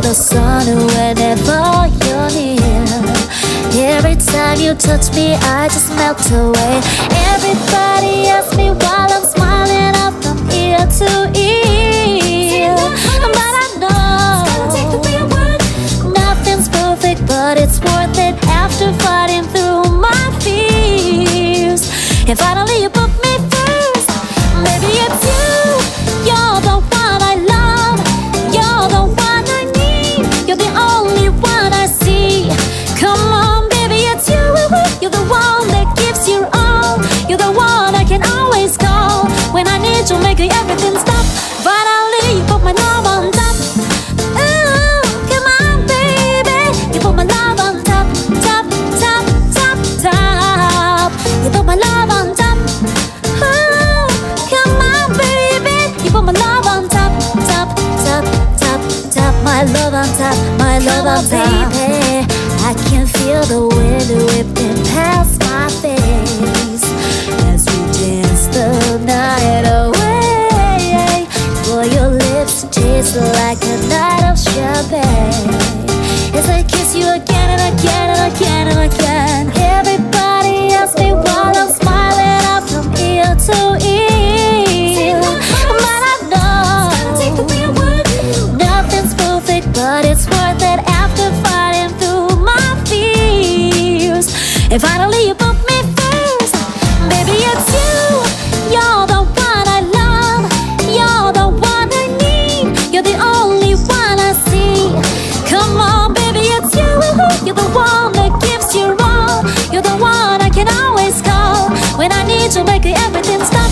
the sun whenever you're near. Every time you touch me, I just melt away. Everybody asks me while I'm smiling up from ear to ear, but I know nothing's perfect, but it's worth it after fighting through my fears. And finally you put me first. Maybe it's you. You're the one I love. You're the one I need. You're the only one I see. Come on, baby, it's you. You're the one that gives your all. You're the one I can always call when I need you, making everything stop. Finally, you put my love on top. Ooh, come on, baby. You put my love on top, top, top, top, top. You put my love on top. Ooh, come on, baby. You put my love on top, top, top, top, top. My love on top, my love on top. Baby, I can feel the wind whipping past my face as we dance the night away. Boy, your lips taste like a night of champagne as I kiss you again and again and again and again. Everybody asks me while I'm smiling up from ear to ear, but I know nothing's perfect, but it's worth it after fighting through my fears. And finally you put me first. Baby, it's you. You're the one I love. You're the one I need. You're the only one I see. Come on, baby, it's you. You're the one that gives your all. You're the one I can always call when I need you, making everything stop.